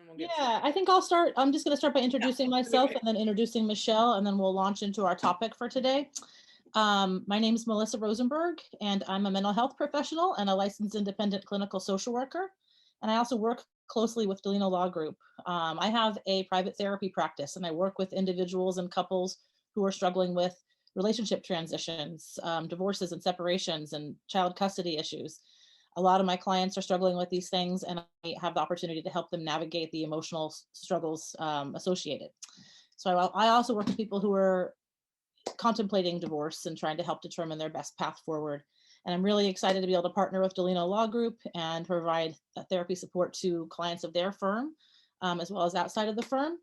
we'll get Yeah, I think I'll start. I'm just going to start by introducing myself started. and then introducing Michelle, and then we'll launch into our topic for today. My name is Melissa Rosenberg, and I'm a mental health professional and a licensed independent clinical social worker. And I also work closely with Dellino Law Group. I have a private therapy practice, and I work with individuals and couples who are struggling with relationship transitions, divorces and separations, and child custody issues. A lot of my clients are struggling with these things, and I have the opportunity to help them navigate the emotional struggles associated. So I also work with people who are contemplating divorce and trying to help determine their best path forward. And I'm really excited to be able to partner with Dellino Law Group and provide therapy support to clients of their firm, as well as outside of the firm.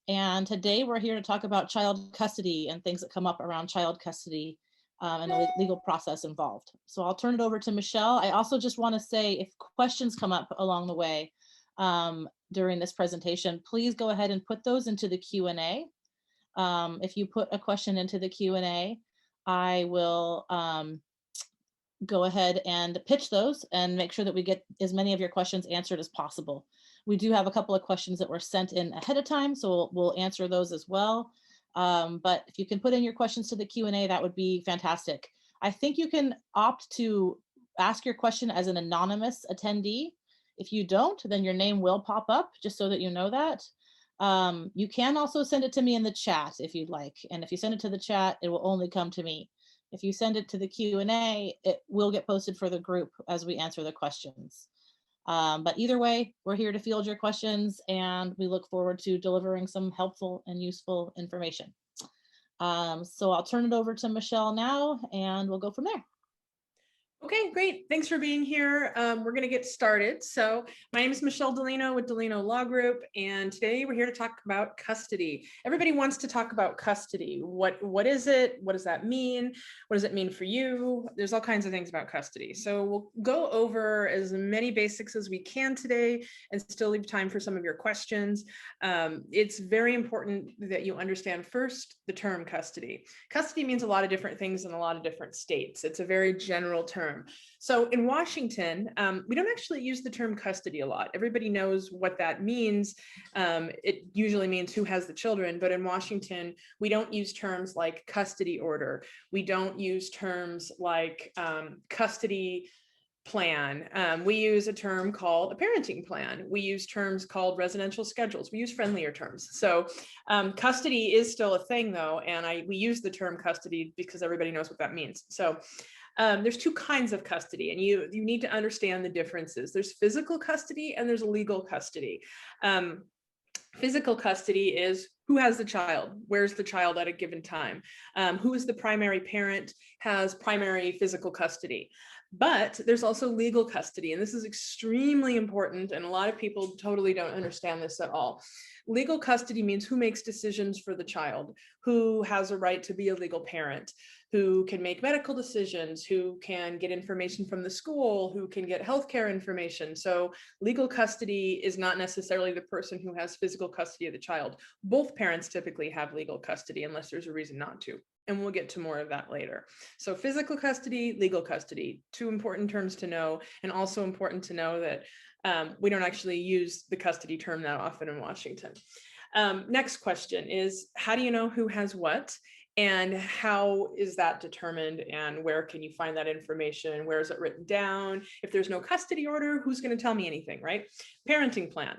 And today we're here to talk about child custody and things that come up around child custody and the legal process involved. So I'll turn it over to Michelle. I also just want to say, if questions come up along the way during this presentation, please go ahead and put those into the Q&A. If you put a question into the Q&A, I will go ahead and pitch those and make sure that we get as many of your questions answered as possible. We do have a couple of questions that were sent in ahead of time, so we'll answer those as well. But if you can put in your questions to the Q&A, that would be fantastic. I think you can opt to ask your question as an anonymous attendee. If you don't, then your name will pop up, just so that you know that. You can also send it to me in the chat if you'd like. And if you send it to the chat, it will only come to me. If you send it to the Q&A, it will get posted for the group as we answer the questions. But either way, we're here to field your questions, and we look forward to delivering some helpful and useful information. So I'll turn it over to Michelle now, and we'll go from there. Okay, great. Thanks for being here. We're going to get started. So my name is Michelle Dellino with Dellino Law Group, and today we're here to talk about custody. Everybody wants to talk about custody. What is it? What does that mean? What does it mean for you? There's all kinds of things about custody. So we'll go over as many basics as we can today and still leave time for some of your questions. It's very important that you understand first the term custody. Custody means a lot of different things in a lot of different states. It's a very general term. So in Washington, we don't actually use the term custody a lot. Everybody knows what that means. It usually means who has the children, but in Washington, we don't use terms like custody order. We don't use terms like custody plan. We use a term called a parenting plan. We use terms called residential schedules. We use friendlier terms. So custody is still a thing though, and we use the term custody because everybody knows what that means. So there's two kinds of custody, and you need to understand the differences. There's physical custody and there's legal custody. Physical custody is who has the child, where's the child at a given time, who is the primary parent, has primary physical custody. But there's also legal custody, and this is extremely important, and a lot of people totally don't understand this at all. Legal custody means who makes decisions for the child, who has a right to be a legal parent, who can make medical decisions, who can get information from the school, who can get healthcare information. So legal custody is not necessarily the person who has physical custody of the child. Both parents typically have legal custody unless there's a reason not to. And we'll get to more of that later. So physical custody, legal custody, two important terms to know, and also important to know that we don't actually use the custody term that often in Washington. Next question is, how do you know who has what? And how is that determined, and where can you find that information? Where is it written down? If there's no custody order, who's going to tell me anything, right? Parenting plan.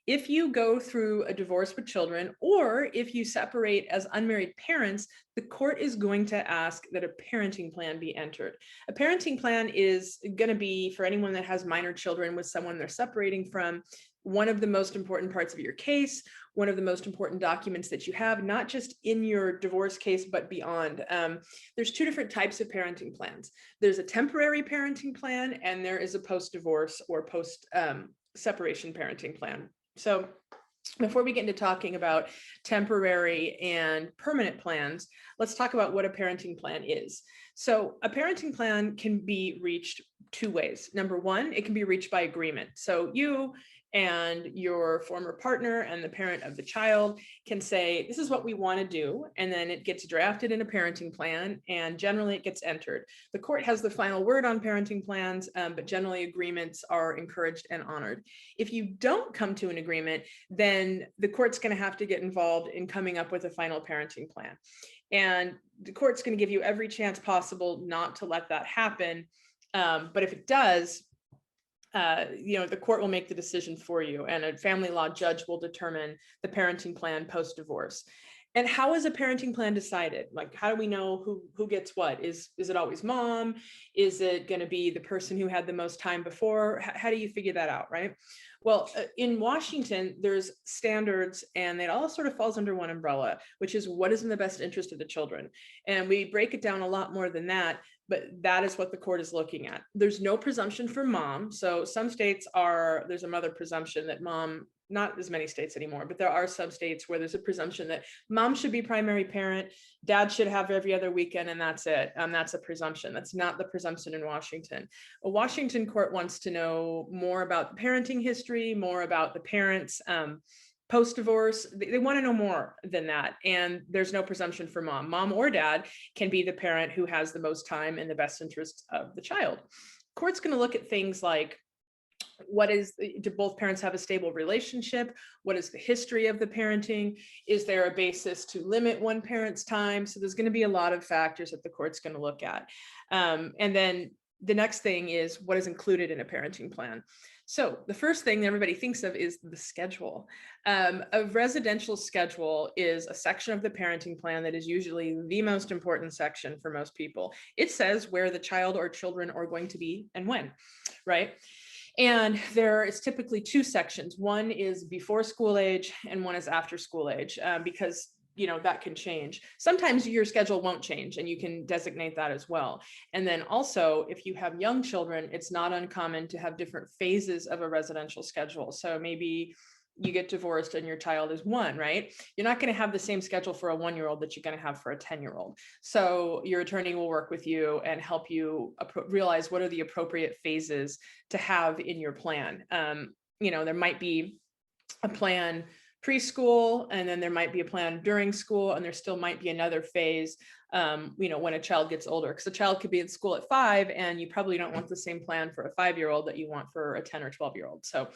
If you go through a divorce with children, or if you separate as unmarried parents, the court is going to ask that a parenting plan be entered. A parenting plan is going to be, for anyone that has minor children with someone they're separating from, one of the most important parts of your case, one of the most important documents that you have, not just in your divorce case, but beyond. There's two different types of parenting plans. There's a temporary parenting plan, and there is a post-divorce or post-separation parenting plan. So before we get into talking about temporary and permanent plans, let's talk about what a parenting plan is. So a parenting plan can be reached two ways. Number one, it can be reached by agreement. So you and your former partner and the parent of the child can say, this is what we want to do. And then it gets drafted in a parenting plan, and generally it gets entered. The court has the final word on parenting plans, but generally agreements are encouraged and honored. If you don't come to an agreement, then the court's going to have to get involved in coming up with a final parenting plan. And the court's going to give you every chance possible not to let that happen. But if it does, the court will make the decision for you, and a family law judge will determine the parenting plan post-divorce. And how is a parenting plan decided? Like, how do we know who gets what? Is it always mom? Is it going to be the person who had the most time before? How do you figure that out, right? Well, in Washington, there's standards, and it all sort of falls under one umbrella, which is what is in the best interest of the children. And we break it down a lot more than that, but that is what the court is looking at. There's no presumption for mom. So some states there's a mother presumption that mom, not as many states anymore, but there are some states where there's a presumption that mom should be primary parent, dad should have every other weekend, and that's it. That's a presumption. That's not the presumption in Washington. A Washington court wants to know more about the parenting history, more about the parents post-divorce. They want to know more than that. And there's no presumption for mom. Mom or dad can be the parent who has the most time in the best interest of the child. Court's going to look at things like, do both parents have a stable relationship? What is the history of the parenting? Is there a basis to limit one parent's time? So there's going to be a lot of factors that the court's going to look at. And then the next thing is what is included in a parenting plan. So the first thing that everybody thinks of is the schedule. A residential schedule is a section of the parenting plan that is usually the most important section for most people. It says where the child or children are going to be and when, right? And there is typically two sections. One is before school age and one is after school age, because that can change. Sometimes your schedule won't change, and you can designate that as well. And then also, if you have young children, it's not uncommon to have different phases of a residential schedule. So maybe you get divorced and your child is 1, right? You're not going to have the same schedule for a 1-year-old that you're going to have for a 10-year-old. So your attorney will work with you and help you realize what are the appropriate phases to have in your plan. There might be a plan preschool, and then there might be a plan during school, and there still might be another phase, when a child gets older, because a child could be in school at 5, and you probably don't want the same plan for a 5-year-old that you want for a 10 or 12-year-old. So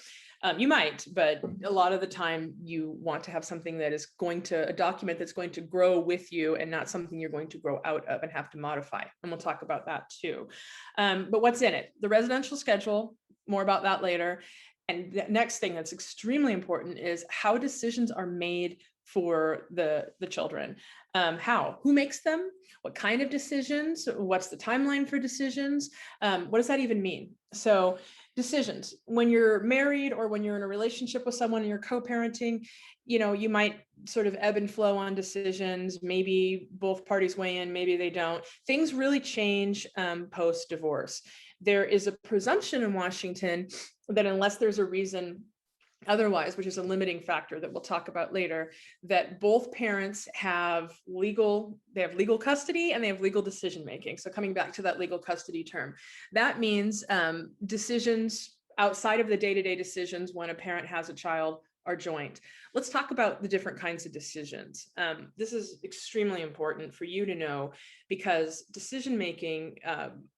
you might, but a lot of the time you want to have something that is a document that's going to grow with you and not something you're going to grow out of and have to modify. And we'll talk about that too. But what's in it? The residential schedule, more about that later. And the next thing that's extremely important is how decisions are made for the children. Who makes them? What kind of decisions? What's the timeline for decisions? What does that even mean? So decisions, when you're married or when you're in a relationship with someone and you're co-parenting, you might sort of ebb and flow on decisions. Maybe both parties weigh in, maybe they don't. Things really change post-divorce. There is a presumption in Washington that unless there's a reason otherwise, which is a limiting factor that we'll talk about later, that both parents have legal custody and they have legal decision making. So coming back to that legal custody term, that means decisions outside of the day-to-day decisions when a parent has a child are joint. Let's talk about the different kinds of decisions. This is extremely important for you to know, because decision-making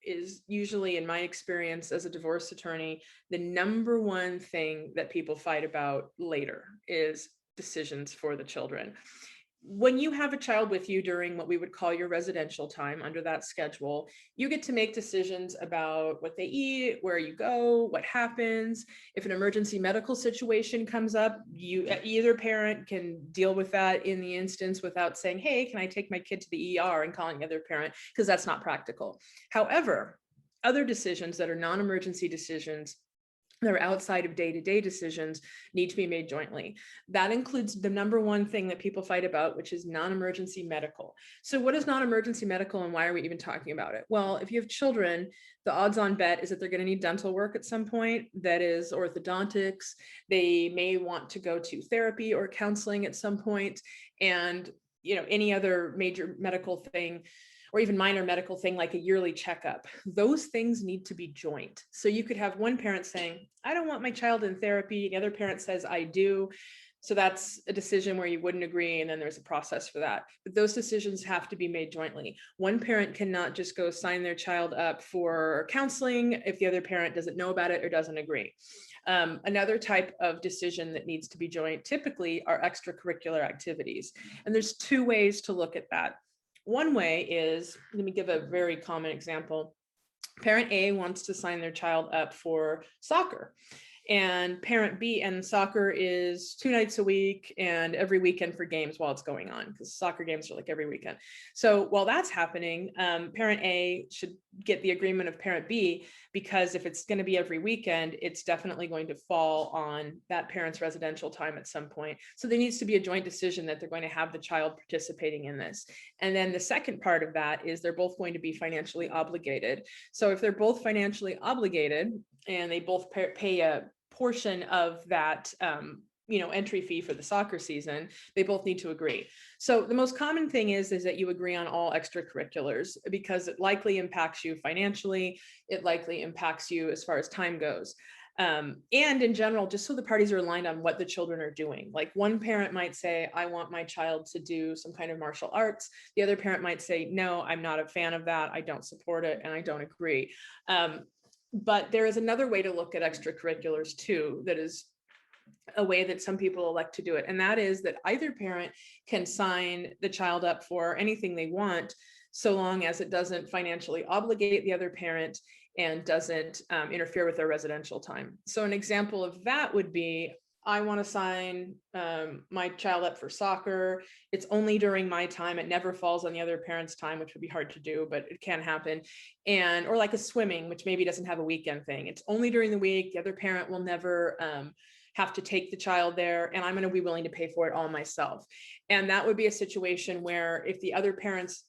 is usually, in my experience as a divorce attorney, the number one thing that people fight about later is decisions for the children. When you have a child with you during what we would call your residential time under that schedule, you get to make decisions about what they eat, where you go, what happens. If an emergency medical situation comes up, either parent can deal with that in the instance without saying, hey, can I take my kid to the ER, and calling the other parent, because that's not practical. However, other decisions that are non-emergency decisions that are outside of day-to-day decisions need to be made jointly. That includes the number one thing that people fight about, which is non-emergency medical. So what is non-emergency medical, and why are we even talking about it? Well, if you have children, the odds-on bet is that they're going to need dental work at some point, that is orthodontics. They may want to go to therapy or counseling at some point, and any other major medical thing. or even minor medical thing like a yearly checkup, those things need to be joint. So you could have one parent saying, I don't want my child in therapy. The other parent says, I do. So that's a decision where you wouldn't agree, and then there's a process for that. But those decisions have to be made jointly. One parent cannot just go sign their child up for counseling if the other parent doesn't know about it or doesn't agree. Another type of decision that needs to be joint typically are extracurricular activities. And there's two ways to look at that. One way is, let me give a very common example. Parent A wants to sign their child up for soccer. And parent B, and soccer is 2 nights a week and every weekend for games while it's going on, because soccer games are like every weekend. So while that's happening, parent A should get the agreement of parent B, because if it's going to be every weekend, it's definitely going to fall on that parent's residential time at some point. So there needs to be a joint decision that they're going to have the child participating in this. And then the second part of that is they're both going to be financially obligated. So if they're both financially obligated and they both pay a portion of that entry fee for the soccer season, they both need to agree. So the most common thing is that you agree on all extracurriculars, because it likely impacts you financially, it likely impacts you as far as time goes. And in general, just so the parties are aligned on what the children are doing. Like one parent might say, I want my child to do some kind of martial arts. The other parent might say, no, I'm not a fan of that. I don't support it and I don't agree. But there is another way to look at extracurriculars too, that is a way that some people elect to do it. And that is that either parent can sign the child up for anything they want, so long as it doesn't financially obligate the other parent and doesn't interfere with their residential time. So an example of that would be, I want to sign my child up for soccer. It's only during my time. It never falls on the other parent's time, which would be hard to do, but it can happen. And, or like a swimming, which maybe doesn't have a weekend thing. It's only during the week. The other parent will never have to take the child there, and I'm going to be willing to pay for it all myself. And that would be a situation where if the other parent's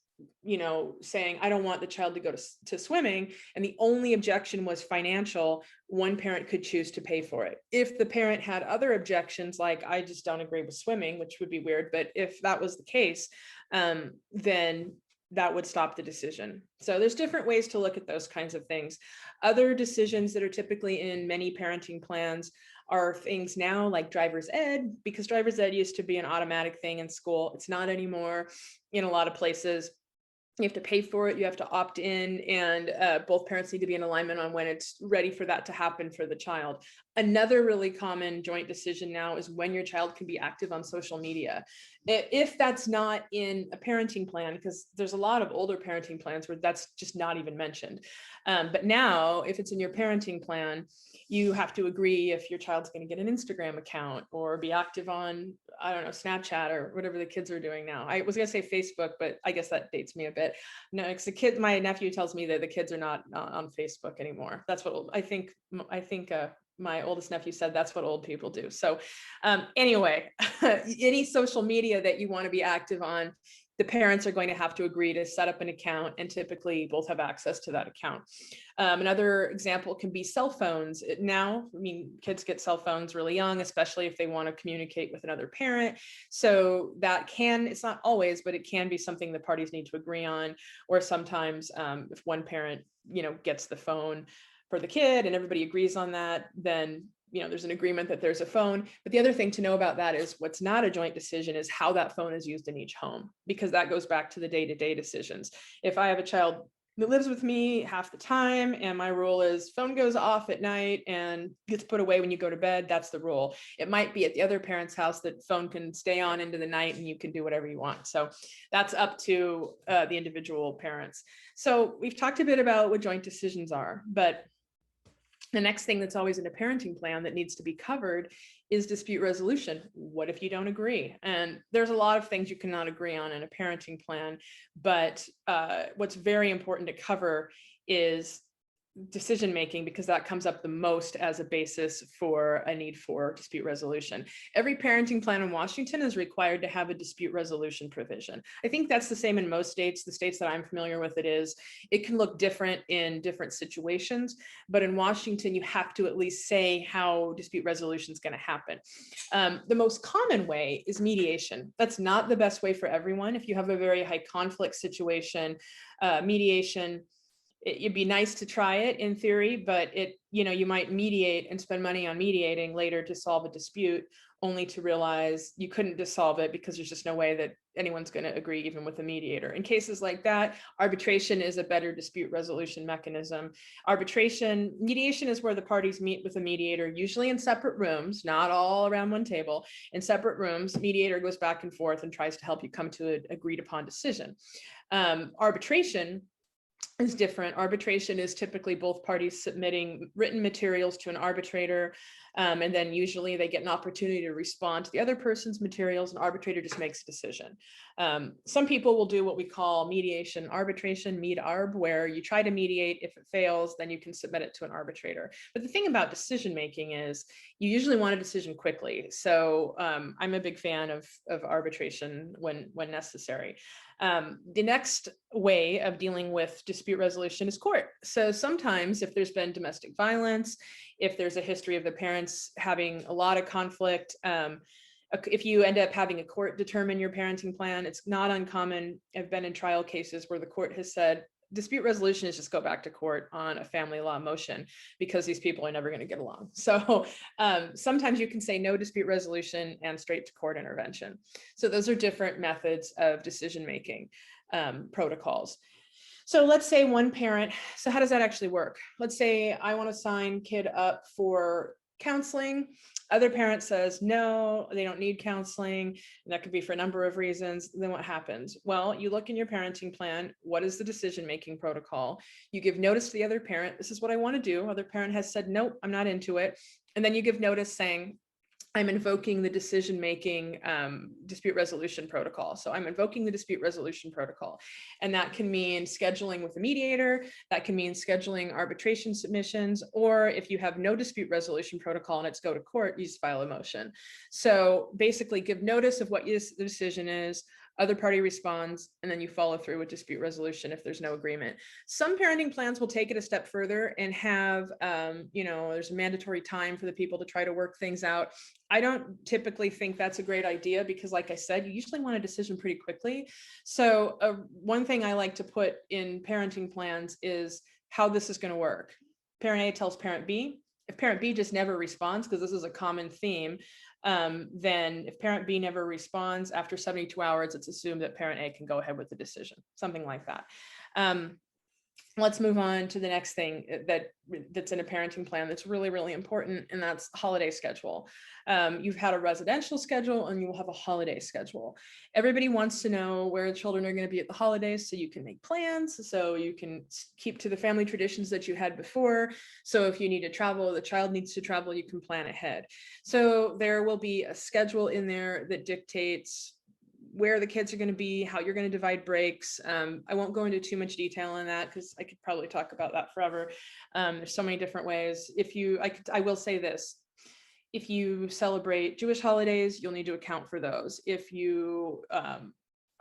saying, I don't want the child to go to swimming, and the only objection was financial, one parent could choose to pay for it. If the parent had other objections, like, I just don't agree with swimming, which would be weird, but if that was the case, then that would stop the decision. So there's different ways to look at those kinds of things. Other decisions that are typically in many parenting plans are things now like driver's ed, because driver's ed used to be an automatic thing in school. It's not anymore in a lot of places. You have to pay for it, you have to opt in, and both parents need to be in alignment on when it's ready for that to happen for the child. Another really common joint decision now is when your child can be active on social media. If that's not in a parenting plan, because there's a lot of older parenting plans where that's just not even mentioned. But now, if it's in your parenting plan, you have to agree if your child's going to get an Instagram account or be active on, I don't know, Snapchat or whatever the kids are doing now. I was going to say Facebook, but I guess that dates me a bit. No, because my nephew tells me that the kids are not on Facebook anymore. That's what I think my oldest nephew said, that's what old people do. So anyway, any social media that you want to be active on, the parents are going to have to agree to set up an account, and typically both have access to that account. Another example can be cell phones. Now, I mean, kids get cell phones really young, especially if they want to communicate with another parent. So that it's not always, but it can be something the parties need to agree on. Or sometimes if one parent, gets the phone for the kid and everybody agrees on that, then there's an agreement that there's a phone. But the other thing to know about that is what's not a joint decision is how that phone is used in each home, because that goes back to the day-to-day decisions. If I have a child that lives with me half the time, and my rule is phone goes off at night and gets put away when you go to bed, that's the rule. It might be at the other parent's house that phone can stay on into the night and you can do whatever you want. So that's up to the individual parents. So we've talked a bit about what joint decisions are, but the next thing that's always in a parenting plan that needs to be covered is dispute resolution. What if you don't agree? And there's a lot of things you cannot agree on in a parenting plan, but what's very important to cover is decision-making because that comes up the most as a basis for a need for dispute resolution. Every parenting plan in Washington is required to have a dispute resolution provision. I think that's the same in most states. The states that I'm familiar with, it can look different in different situations, but in Washington, you have to at least say how dispute resolution is going to happen. The most common way is mediation. That's not the best way for everyone. If you have a very high conflict situation, mediation, it'd be nice to try it in theory, but you might mediate and spend money on mediating later to solve a dispute, only to realize you couldn't just solve it because there's just no way that anyone's going to agree even with a mediator. In cases like that, arbitration is a better dispute resolution mechanism. Mediation is where the parties meet with a mediator, usually in separate rooms, not all around one table, in separate rooms. Mediator goes back and forth and tries to help you come to an agreed upon decision. Arbitration is different. Arbitration is typically both parties submitting written materials to an arbitrator, and then usually they get an opportunity to respond to the other person's materials, and arbitrator just makes a decision. Some people will do what we call mediation arbitration, med-arb, where you try to mediate. If it fails, then you can submit it to an arbitrator. But the thing about decision making is you usually want a decision quickly. So I'm a big fan of arbitration when necessary. The next way of dealing with dispute resolution is court. So sometimes if there's been domestic violence, if there's a history of the parents having a lot of conflict, if you end up having a court determine your parenting plan, it's not uncommon. I've been in trial cases where the court has said, dispute resolution is just go back to court on a family law motion because these people are never going to get along. So sometimes you can say no dispute resolution and straight to court intervention. So those are different methods of decision-making protocols. So let's say one parent, so how does that actually work? Let's say I want to sign kid up for counseling. Other parent says, no, they don't need counseling. And that could be for a number of reasons. Then what happens? Well, you look in your parenting plan. What is the decision-making protocol? You give notice to the other parent. This is what I want to do. Other parent has said, nope, I'm not into it. And then you give notice saying, I'm invoking the decision-making dispute resolution protocol. So I'm invoking the dispute resolution protocol. And that can mean scheduling with a mediator. That can mean scheduling arbitration submissions. Or if you have no dispute resolution protocol and it's go to court, you just file a motion. So basically give notice of what the decision is, other party responds, and then you follow through with dispute resolution if there's no agreement. Some parenting plans will take it a step further and have, there's a mandatory time for the people to try to work things out. I don't typically think that's a great idea because, like I said, you usually want a decision pretty quickly. So one thing I like to put in parenting plans is how this is going to work. Parent A tells parent B. If parent B just never responds, because this is a common theme, then if parent B never responds after 72 hours, it's assumed that parent A can go ahead with the decision, something like that. Let's move on to the next thing that's in a parenting plan that's really, really important, and that's holiday schedule. You've had a residential schedule and you will have a holiday schedule. Everybody wants to know where the children are going to be at the holidays so you can make plans, so you can keep to the family traditions that you had before. So if you need to travel, the child needs to travel, you can plan ahead. So there will be a schedule in there that dictates where the kids are going to be, how you're going to divide breaks. I won't go into too much detail on that because I could probably talk about that forever. There's so many different ways. I will say this. If you celebrate Jewish holidays, you'll need to account for those. If you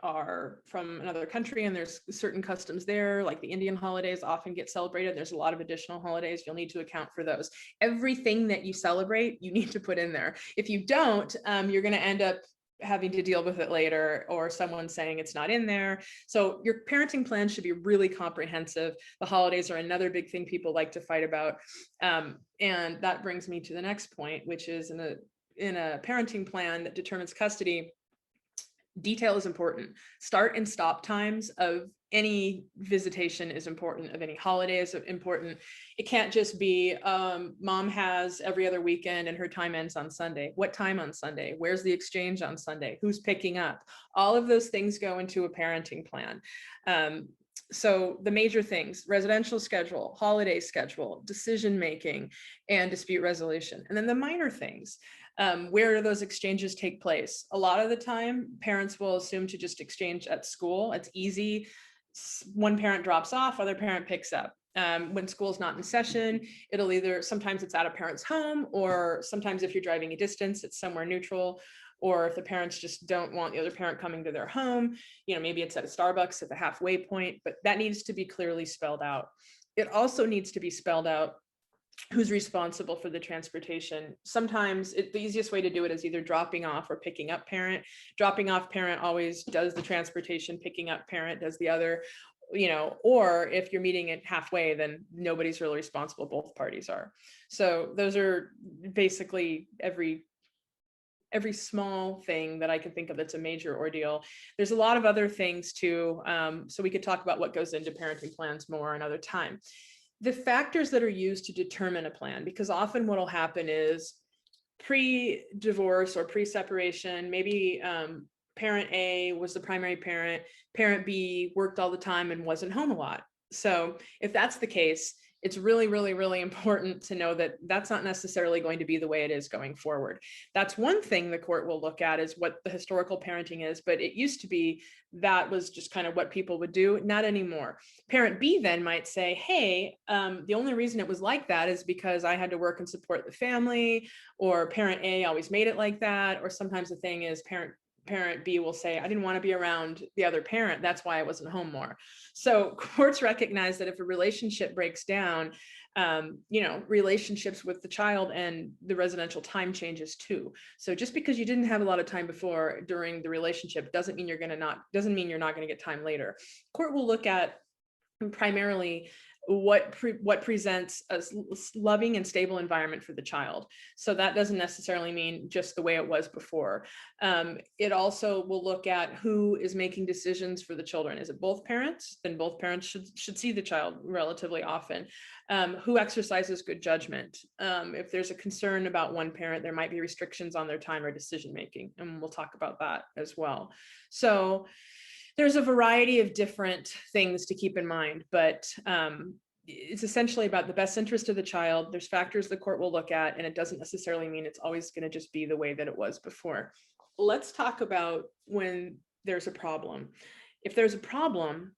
are from another country and there's certain customs there, like the Indian holidays often get celebrated, there's a lot of additional holidays, you'll need to account for those. Everything that you celebrate, you need to put in there. If you don't, you're going to end up having to deal with it later, or someone saying it's not in there. So your parenting plan should be really comprehensive. The holidays are another big thing people like to fight about. And that brings me to the next point, which is in a parenting plan that determines custody, detail is important. Start and stop times of any visitation is important, of any holidays is important. It can't just be mom has every other weekend and her time ends on Sunday. What time on Sunday? Where's the exchange on Sunday? Who's picking up? All of those things go into a parenting plan. So the major things: residential schedule, holiday schedule, decision-making, and dispute resolution. And then the minor things. Where do those exchanges take place? A lot of the time, parents will assume to just exchange at school. It's easy. One parent drops off, other parent picks up. When school's not in session, it'll sometimes it's at a parent's home, or sometimes if you're driving a distance, it's somewhere neutral. Or if the parents just don't want the other parent coming to their home, maybe it's at a Starbucks at the halfway point, but that needs to be clearly spelled out. It also needs to be spelled out who's responsible for the transportation. Sometimes the easiest way to do it is either dropping off or picking up parent. Dropping off parent always does the transportation, picking up parent does the other, or if you're meeting it halfway, then nobody's really responsible, both parties are. So those are basically every small thing that I can think of that's a major ordeal. There's a lot of other things too. So we could talk about what goes into parenting plans more another time. The factors that are used to determine a plan, because often what will happen is pre-divorce or pre-separation, maybe parent A was the primary parent, parent B worked all the time and wasn't home a lot. So if that's the case, it's really, really, really important to know that that's not necessarily going to be the way it is going forward. That's one thing the court will look at, is what the historical parenting is, but it used to be that was just kind of what people would do, not anymore. Parent B then might say, hey, the only reason it was like that is because I had to work and support the family, or parent A always made it like that. Or sometimes the thing is parent B will say, I didn't want to be around the other parent, that's why I wasn't home more. So courts recognize that if a relationship breaks down, relationships with the child and the residential time changes too. So just because you didn't have a lot of time before during the relationship doesn't mean you're not going to get time later. Court will look at primarily what presents a loving and stable environment for the child. So that doesn't necessarily mean just the way it was before. It also will look at who is making decisions for the children. Is it both parents? Then both parents should see the child relatively often. Who exercises good judgment? If there's a concern about one parent, there might be restrictions on their time or decision making, and we'll talk about that as well. So there's a variety of different things to keep in mind, but it's essentially about the best interest of the child. There's factors the court will look at, and it doesn't necessarily mean it's always going to just be the way that it was before. Let's talk about when there's a problem. If there's a problem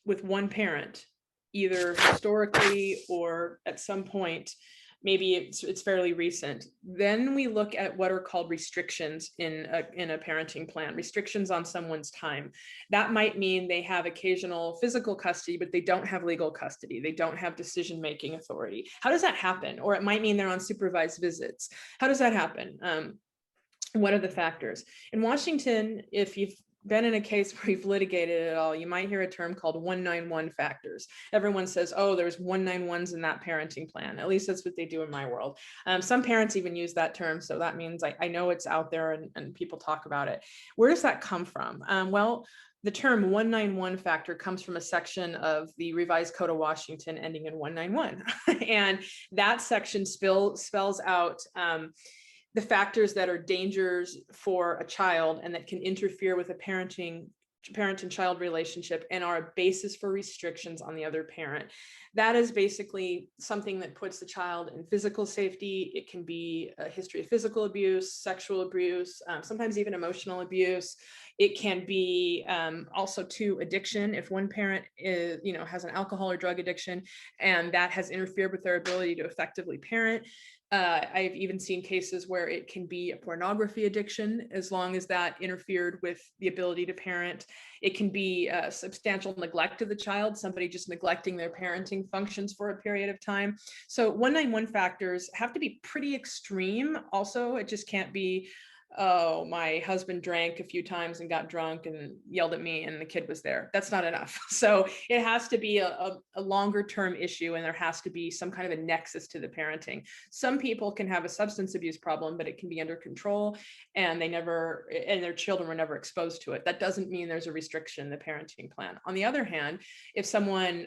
with one parent, either historically or at some point, maybe it's fairly recent, then we look at what are called restrictions in a parenting plan, restrictions on someone's time. That might mean they have occasional physical custody, but they don't have legal custody. They don't have decision-making authority. How does that happen? Or it might mean they're on supervised visits. How does that happen? What are the factors? In Washington, if you've been in a case where you've litigated it all, you might hear a term called 191 factors. Everyone says, oh, there's 191s in that parenting plan. At least that's what they do in my world. Some parents even use that term. So that means I know it's out there and people talk about it. Where does that come from? Well, the term 191 factor comes from a section of the Revised Code of Washington ending in 191. And that section spells out the factors that are dangers for a child and that can interfere with a parent and child relationship and are a basis for restrictions on the other parent. That is basically something that puts the child in physical safety. It can be a history of physical abuse, sexual abuse, sometimes even emotional abuse. It can be also to addiction. If one parent is, has an alcohol or drug addiction, and that has interfered with their ability to effectively parent. I've even seen cases where it can be a pornography addiction, as long as that interfered with the ability to parent. It can be a substantial neglect of the child, somebody just neglecting their parenting functions for a period of time. So 191 factors have to be pretty extreme. Also, it just can't be, oh, my husband drank a few times and got drunk and yelled at me and the kid was there. That's not enough. So it has to be a longer term issue, and there has to be some kind of a nexus to the parenting. Some people can have a substance abuse problem, but it can be under control and their children were never exposed to it. That doesn't mean there's a restriction in the parenting plan. On the other hand, if someone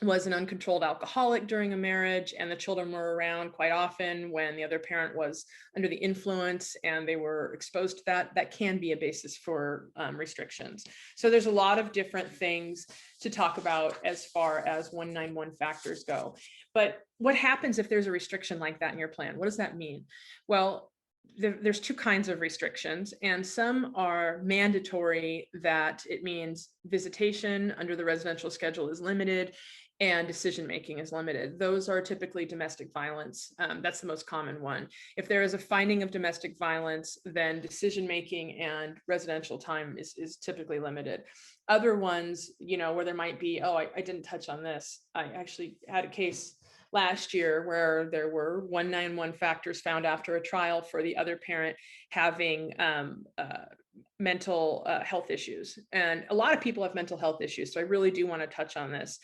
was an uncontrolled alcoholic during a marriage and the children were around quite often when the other parent was under the influence and they were exposed to that can be a basis for restrictions. So there's a lot of different things to talk about as far as 191 factors go. But what happens if there's a restriction like that in your plan? What does that mean? Well, there's two kinds of restrictions, and some are mandatory, that it means visitation under the residential schedule is limited. and decision-making is limited. Those are typically domestic violence. That's the most common one. If there is a finding of domestic violence, then decision-making and residential time is typically limited. Other ones, where there might be, I didn't touch on this. I actually had a case last year where there were 191 factors found after a trial for the other parent having mental health issues. And a lot of people have mental health issues. So I really do want to touch on this.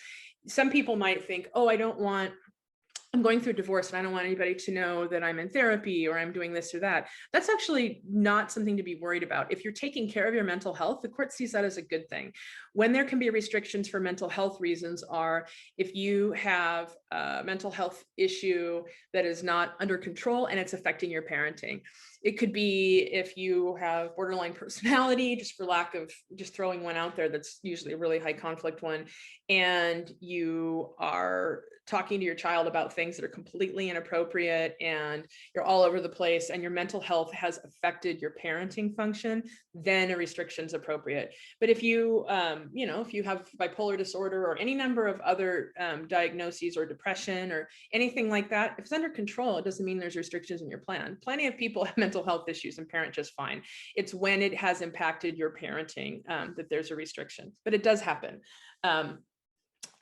Some people might think, I'm going through a divorce and I don't want anybody to know that I'm in therapy or I'm doing this or that. That's actually not something to be worried about. If you're taking care of your mental health, the court sees that as a good thing. When there can be restrictions for mental health reasons are if you have a mental health issue that is not under control and it's affecting your parenting. It could be if you have borderline personality, just for lack of just throwing one out there, that's usually a really high conflict one, and you are talking to your child about things that are completely inappropriate and you're all over the place and your mental health has affected your parenting function, then a restriction is appropriate. But if you, if you have bipolar disorder or any number of other diagnoses or depression or anything like that, if it's under control, it doesn't mean there's restrictions in your plan. Plenty of people have mental health issues and parent just fine. It's when it has impacted your parenting that there's a restriction, but it does happen.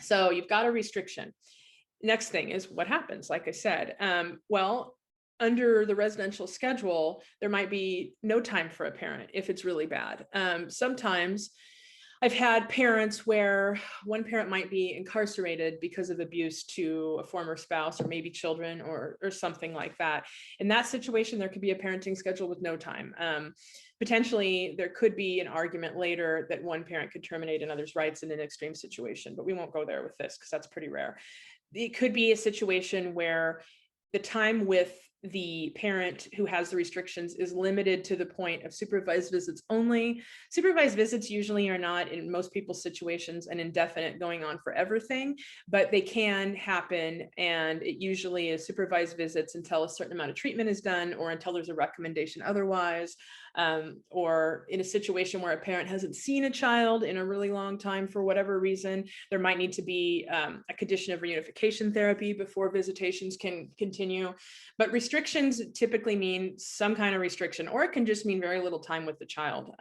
So you've got a restriction. Next thing is what happens, like I said, under the residential schedule, there might be no time for a parent if it's really bad. Sometimes I've had parents where one parent might be incarcerated because of abuse to a former spouse or maybe children or something like that. In that situation, there could be a parenting schedule with no time. Potentially, there could be an argument later that one parent could terminate another's rights in an extreme situation, but we won't go there with this because that's pretty rare. It could be a situation where the time with the parent who has the restrictions is limited to the point of supervised visits only. Supervised visits usually are not, in most people's situations, an indefinite going on forever thing, but they can happen, and it usually is supervised visits until a certain amount of treatment is done or until there's a recommendation otherwise. Or in a situation where a parent hasn't seen a child in a really long time for whatever reason, there might need to be a condition of reunification therapy before visitations can continue. But restrictions typically mean some kind of restriction, or it can just mean very little time with the child.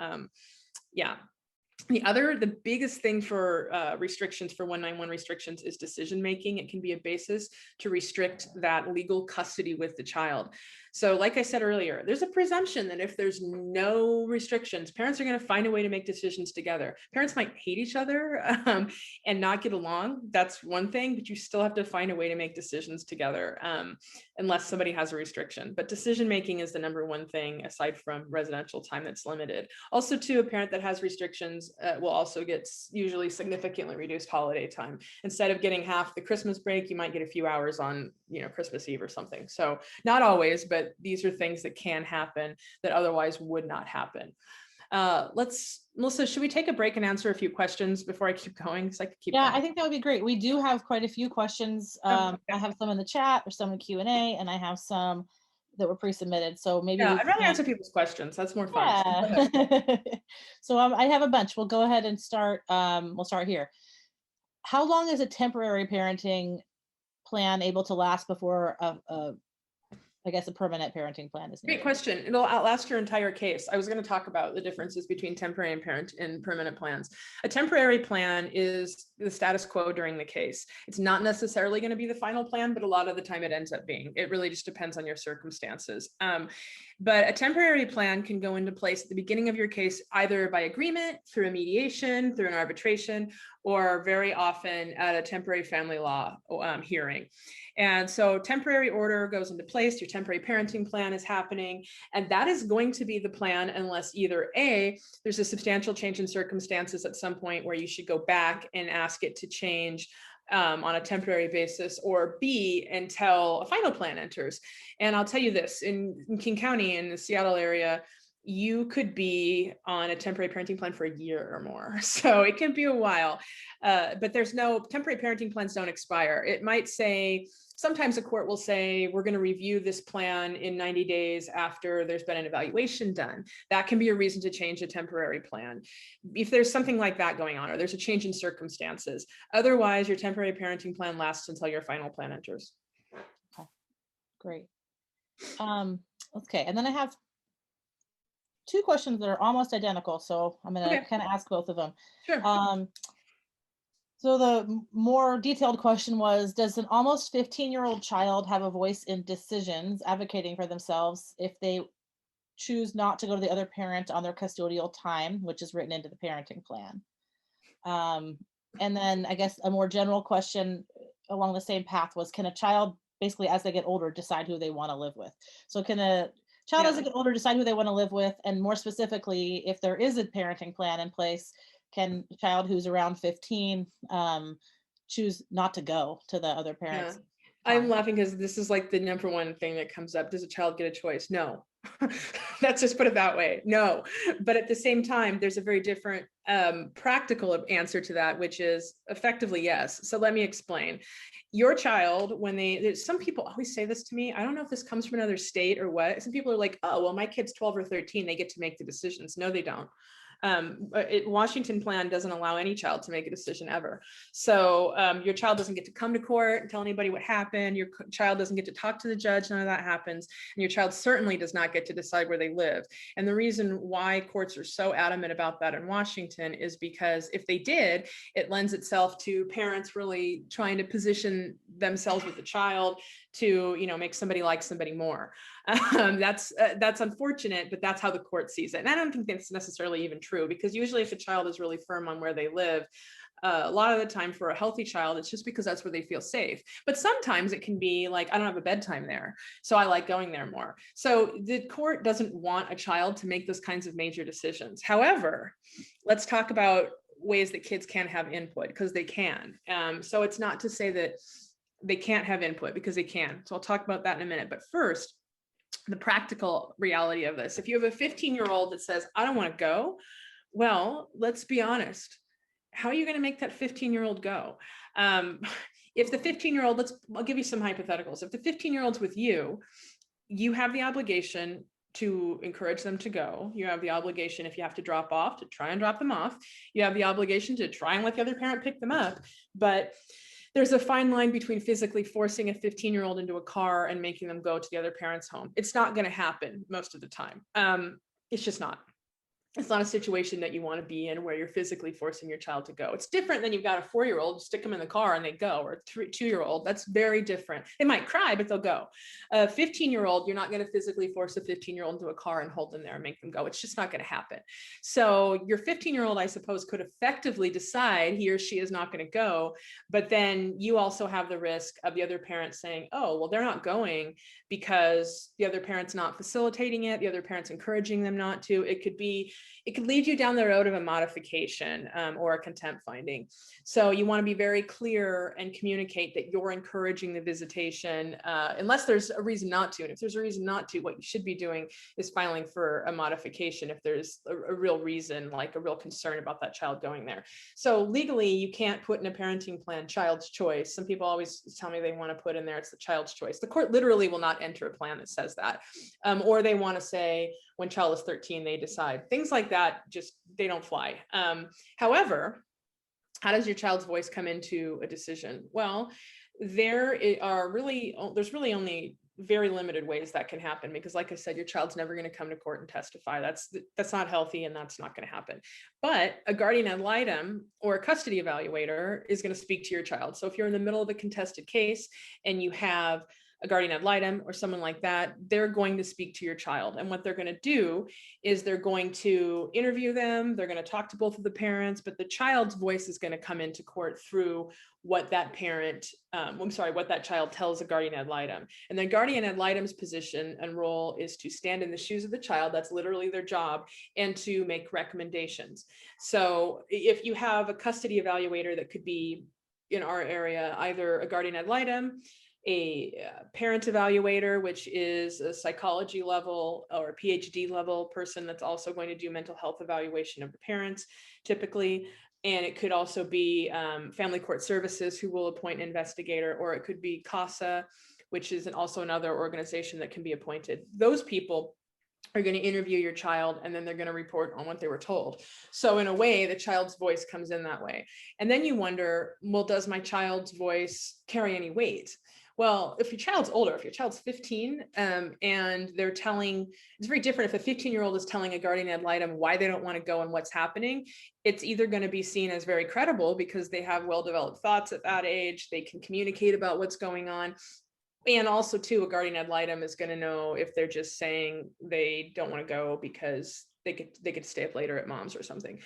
The biggest thing for restrictions, for 191 restrictions, is decision making. It can be a basis to restrict that legal custody with the child. So like I said earlier, there's a presumption that if there's no restrictions, parents are going to find a way to make decisions together. Parents might hate each other and not get along. That's one thing, but you still have to find a way to make decisions together unless somebody has a restriction. But decision making is the number one thing, aside from residential time, that's limited. Also, too, a parent that has restrictions will also get usually significantly reduced holiday time. Instead of getting half the Christmas break, you might get a few hours on Christmas Eve or something. So not always, but these are things that can happen that otherwise would not happen. Melissa, should we take a break and answer a few questions before I keep going? Because I could keep going. I think that would be great. We do have quite a few questions. I have some in the chat, or some in Q&A, and I have some that were pre-submitted. So maybe I'd rather answer people's questions. That's more fun. Yeah. So I have a bunch. We'll go ahead and start. We'll start here. How long is a temporary parenting plan able to last before a permanent parenting plan is needed? Great question. It'll outlast your entire case. I was going to talk about the differences between temporary and permanent plans. A temporary plan is the status quo during the case. It's not necessarily going to be the final plan, but a lot of the time it ends up being. It really just depends on your circumstances. But a temporary plan can go into place at the beginning of your case, either by agreement, through a mediation, through an arbitration, or very often at a temporary family law hearing. And so temporary order goes into place, your temporary parenting plan is happening, and that is going to be the plan unless either A, there's a substantial change in circumstances at some point where you should go back and ask it to change on a temporary basis, or B, until a final plan enters. And I'll tell you this, in King County, in the Seattle area, you could be on a temporary parenting plan for a year or more. So it can be a while, but there's no temporary parenting plans don't expire. It might say, sometimes a court will say, we're going to review this plan in 90 days after there's been an evaluation done. That can be a reason to change a temporary plan. If there's something like that going on, or there's a change in circumstances. Otherwise, your temporary parenting plan lasts until your final plan enters. Okay, great. Okay, and then I have two questions that are almost identical, so I'm going to kind of ask both of them. Sure. So the more detailed question was, does an almost 15-year-old child have a voice in decisions, advocating for themselves if they choose not to go to the other parent on their custodial time, which is written into the parenting plan? And then I guess a more general question along the same path was, can a child basically, as they get older, decide who they want to live with? So can a child as they get older decide who they want to live with? And more specifically, if there is a parenting plan in place, can a child who's around 15 choose not to go to the other parents? Yeah. I'm laughing because this is like the number one thing that comes up. Does a child get a choice? No. Let's just put it that way. No. But at the same time, there's a very different practical answer to that, which is effectively yes. So let me explain. Your child, some people always say this to me. I don't know if this comes from another state or what. Some people are like, oh, well, my kid's 12 or 13. They get to make the decisions. No, they don't. Washington plan doesn't allow any child to make a decision ever. So your child doesn't get to come to court and tell anybody what happened. Your child doesn't get to talk to the judge. None of that happens. And your child certainly does not get to decide where they live. And the reason why courts are so adamant about that in Washington is because if they did, it lends itself to parents really trying to position themselves with the child to, make somebody like somebody more. That's unfortunate, but that's how the court sees it. And I don't think that's necessarily even true, because usually if a child is really firm on where they live, a lot of the time for a healthy child, it's just because that's where they feel safe. But sometimes it can be like, I don't have a bedtime there, so I like going there more. So the court doesn't want a child to make those kinds of major decisions. However, let's talk about ways that kids can have input, because they can. So it's not to say that they can't have input, because they can. So I'll talk about that in a minute. But first, the practical reality of this. If you have a 15-year-old that says, I don't want to go, well, let's be honest. How are you going to make that 15-year-old go? If the 15-year-old, I'll give you some hypotheticals. If the 15-year-old's with you, you have the obligation to encourage them to go. You have the obligation, if you have to drop off, to try and drop them off. You have the obligation to try and let the other parent pick them up. But there's a fine line between physically forcing a 15-year-old into a car and making them go to the other parent's home. It's not going to happen most of the time. It's just not. It's not a situation that you want to be in where you're physically forcing your child to go. It's different than you've got a 4-year-old, you stick them in the car and they go, or a 2-year-old. That's very different. They might cry, but they'll go. A 15-year-old, you're not going to physically force a 15-year-old into a car and hold them there and make them go. It's just not going to happen. So your 15-year-old, I suppose, could effectively decide he or she is not going to go, but then you also have the risk of the other parent saying, oh, well, they're not going because the other parent's not facilitating it, the other parent's encouraging them not to. It could lead you down the road of a modification or a contempt finding. So you want to be very clear and communicate that you're encouraging the visitation unless there's a reason not to. And if there's a reason not to, what you should be doing is filing for a modification if there's a real reason, like a real concern about that child going there. So legally, you can't put in a parenting plan child's choice. Some people always tell me they want to put in there it's the child's choice. The court literally will not enter a plan that says that. Or they want to say when child is 13, they decide. Things like that, just they don't fly. However, how does your child's voice come into a decision? Well, there's really only very limited ways that can happen, because like I said, your child's never going to come to court and testify. That's not healthy, and that's not going to happen. But a guardian ad litem or a custody evaluator is going to speak to your child. So if you're in the middle of a contested case and you have a guardian ad litem or someone like that, they're going to speak to your child. And what they're going to do is they're going to interview them. They're going to talk to both of the parents, but the child's voice is going to come into court through what that child tells a guardian ad litem. And the guardian ad litem's position and role is to stand in the shoes of the child. That's literally their job, and to make recommendations. So if you have a custody evaluator that could be in our area, either a guardian ad litem, parent evaluator, which is a psychology level or a PhD level person that's also going to do mental health evaluation of the parents typically. And it could also be family court services who will appoint an investigator, or it could be CASA, which is also another organization that can be appointed. Those people are going to interview your child, and then they're going to report on what they were told. So in a way, the child's voice comes in that way. And then you wonder, well, does my child's voice carry any weight? Well, if your child's older, if your child's 15 and they're telling, it's very different if a 15-year-old is telling a guardian ad litem why they don't want to go and what's happening. It's either going to be seen as very credible because they have well-developed thoughts at that age, they can communicate about what's going on. And also too, a guardian ad litem is going to know if they're just saying they don't want to go because they could stay up later at mom's or something.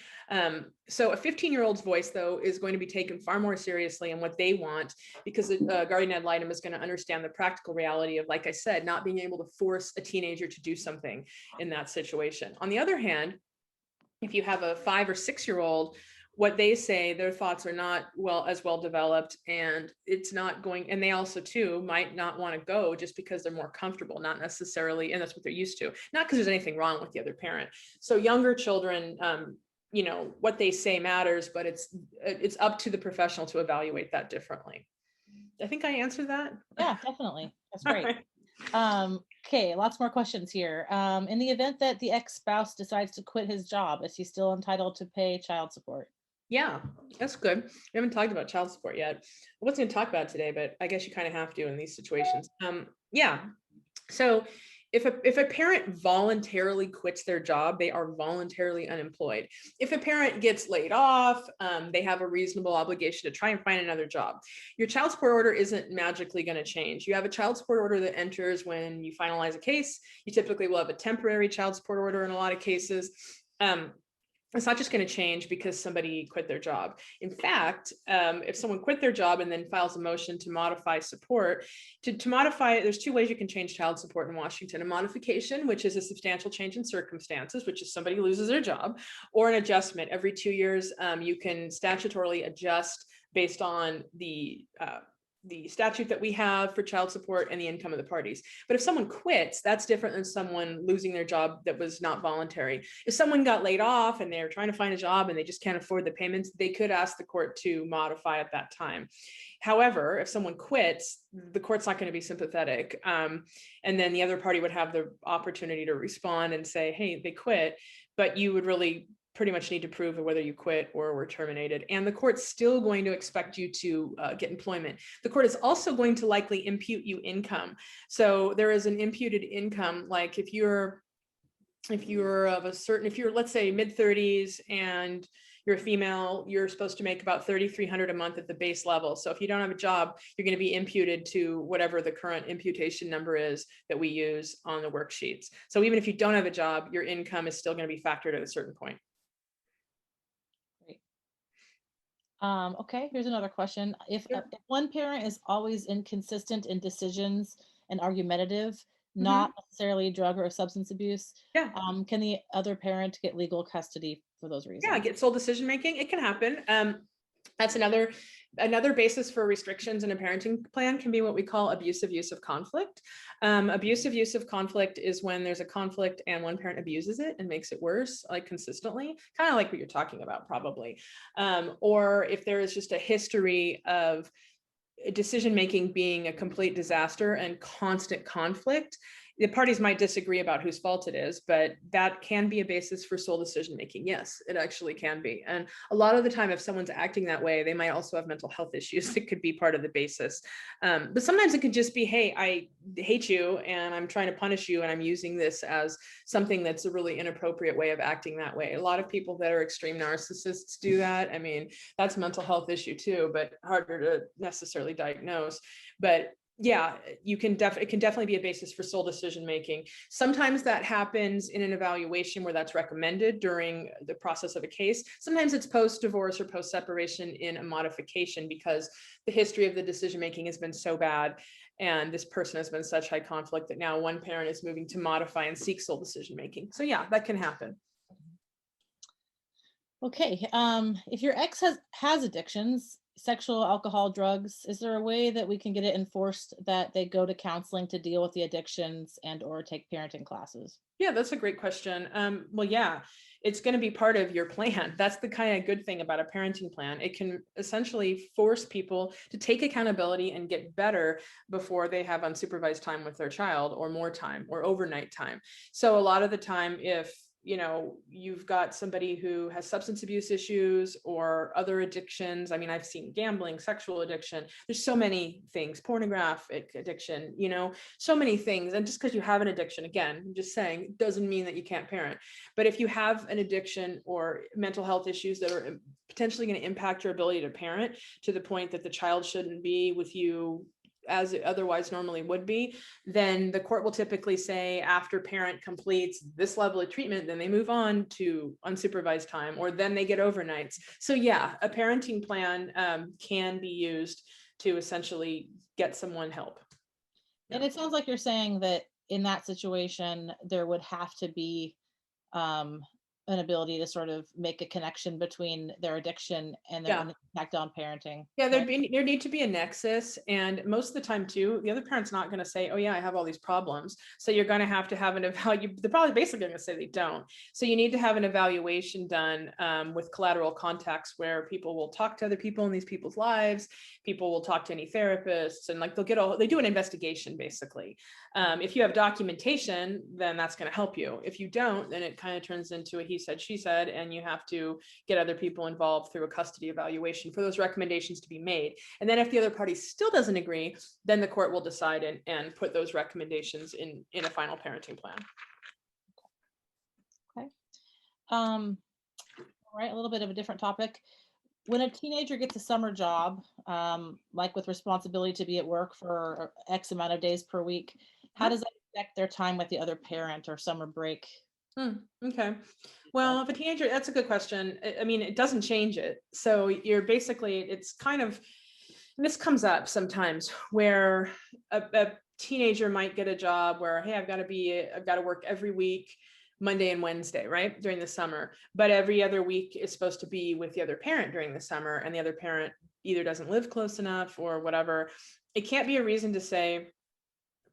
So a 15-year-old's voice, though, is going to be taken far more seriously in what they want, because a guardian ad litem is going to understand the practical reality of, like I said, not being able to force a teenager to do something in that situation. On the other hand, if you have a 5 or 6-year-old, what they say, their thoughts are not as well developed, and it's not going, and they also too might not want to go just because they're more comfortable, not necessarily, and that's what they're used to, not because there's anything wrong with the other parent. So younger children, what they say matters, but it's up to the professional to evaluate that differently. I think I answered that. Yeah, definitely. That's great. Okay, lots more questions here. In the event that the ex-spouse decides to quit his job, is he still entitled to pay child support? Yeah, that's good. We haven't talked about child support yet. I wasn't going to talk about it today, but I guess you kind of have to in these situations. Yeah. So if a parent voluntarily quits their job, they are voluntarily unemployed. If a parent gets laid off, they have a reasonable obligation to try and find another job. Your child support order isn't magically going to change. You have a child support order that enters when you finalize a case. You typically will have a temporary child support order in a lot of cases. It's not just going to change because somebody quit their job. In fact, if someone quit their job and then files a motion to modify support, to modify, there's 2 ways you can change child support in Washington: a modification, which is a substantial change in circumstances, which is somebody loses their job, or an adjustment. Every 2 years, you can statutorily adjust based on the statute that we have for child support and the income of the parties. But if someone quits, that's different than someone losing their job that was not voluntary. If someone got laid off and they're trying to find a job and they just can't afford the payments, they could ask the court to modify at that time. However, if someone quits, the court's not going to be sympathetic. And then the other party would have the opportunity to respond and say, hey, they quit, but you would really pretty much need to prove whether you quit or were terminated. And the court's still going to expect you to get employment. The court is also going to likely impute you income. So there is an imputed income, like if you're let's say mid-30s and you're a female, you're supposed to make about $3,300 a month at the base level. So if you don't have a job, you're going to be imputed to whatever the current imputation number is that we use on the worksheets. So even if you don't have a job, your income is still going to be factored at a certain point. Okay, here's another question. If one parent is always inconsistent in decisions and argumentative, not necessarily drug or substance abuse, can the other parent get legal custody for those reasons? Yeah, get sole decision making. It can happen. That's another basis for restrictions in a parenting plan can be what we call abusive use of conflict. Abusive use of conflict is when there's a conflict and one parent abuses it and makes it worse, like consistently, kind of like what you're talking about probably. Or if there is just a history of decision-making being a complete disaster and constant conflict, the parties might disagree about whose fault it is, but that can be a basis for sole decision-making. Yes, it actually can be. And a lot of the time, if someone's acting that way, they might also have mental health issues that could be part of the basis. But sometimes it could just be, hey, I hate you and I'm trying to punish you and I'm using this as something that's a really inappropriate way of acting that way. A lot of people that are extreme narcissists do that. I mean, that's a mental health issue too, but harder to necessarily diagnose. But yeah, it can definitely be a basis for sole decision making. Sometimes that happens in an evaluation where that's recommended during the process of a case. Sometimes it's post-divorce or post-separation in a modification because the history of the decision making has been so bad and this person has been such high conflict that now one parent is moving to modify and seek sole decision making. So yeah, that can happen. Okay, if your ex has addictions, sexual, alcohol, drugs, is there a way that we can get it enforced that they go to counseling to deal with the addictions and or take parenting classes? Yeah, that's a great question. Well, yeah, it's going to be part of your plan. That's the kind of good thing about a parenting plan. It can essentially force people to take accountability and get better before they have unsupervised time with their child, or more time, or overnight time. So a lot of the time, if you've got somebody who has substance abuse issues or other addictions. I mean, I've seen gambling, sexual addiction. There's so many things, pornographic addiction, so many things. And just because you have an addiction, again, I'm just saying, doesn't mean that you can't parent. But if you have an addiction or mental health issues that are potentially going to impact your ability to parent to the point that the child shouldn't be with you as it otherwise normally would be, then the court will typically say after parent completes this level of treatment, then they move on to unsupervised time, or then they get overnights. So yeah, a parenting plan can be used to essentially get someone help. And it sounds like you're saying that in that situation, there would have to be an ability to sort of make a connection between their addiction and their impact on parenting. Yeah, there need to be a nexus, and most of the time too, the other parent's not going to say, "Oh yeah, I have all these problems." So you're going to have an evaluation. They're probably basically going to say they don't. So you need to have an evaluation done with collateral context, where people will talk to other people in these people's lives. People will talk to any therapists, and like they do an investigation basically. If you have documentation, then that's going to help you. If you don't, then it kind of turns into a he said, she said, and you have to get other people involved through a custody evaluation for those recommendations to be made. And then if the other party still doesn't agree, then the court will decide and put those recommendations in a final parenting plan. Okay. All right, a little bit of a different topic. When a teenager gets a summer job, like with responsibility to be at work for X amount of days per week, how does that affect their time with the other parent or summer break? Okay. Well, if a teenager, that's a good question. I mean, it doesn't change it. So it's kind of, this comes up sometimes where a teenager might get a job where, hey, I've got to work every week, Monday and Wednesday, right, during the summer. But every other week is supposed to be with the other parent during the summer, and the other parent either doesn't live close enough or whatever. It can't be a reason to say,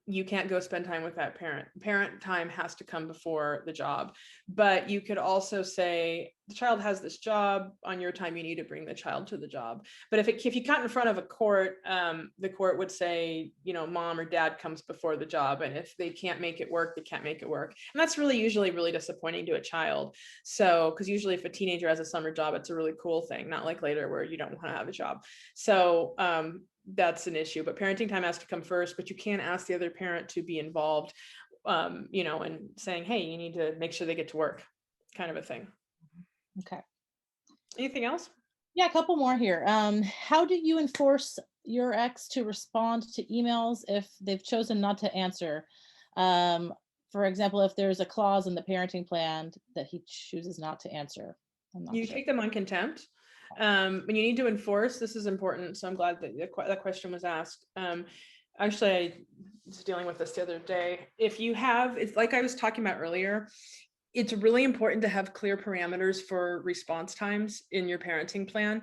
you can't go spend time with that parent. Parent time has to come before the job. But you could also say, the child has this job, on your time you need to bring the child to the job. But if you got in front of a court, the court would say, mom or dad comes before the job, and if they can't make it work, they can't make it work. And that's usually really disappointing to a child. So, because usually if a teenager has a summer job, it's a really cool thing, not like later where you don't want to have a job. So that's an issue. But parenting time has to come first, but you can't ask the other parent to be involved, and saying, hey, you need to make sure they get to work, kind of a thing. Okay. Anything else? Yeah, a couple more here. How do you enforce your ex to respond to emails if they've chosen not to answer? For example, if there's a clause in the parenting plan that he chooses not to answer. You take them on contempt. When you need to enforce, this is important. So I'm glad that that question was asked. Actually, I was dealing with this the other day. It's like I was talking about earlier, it's really important to have clear parameters for response times in your parenting plan,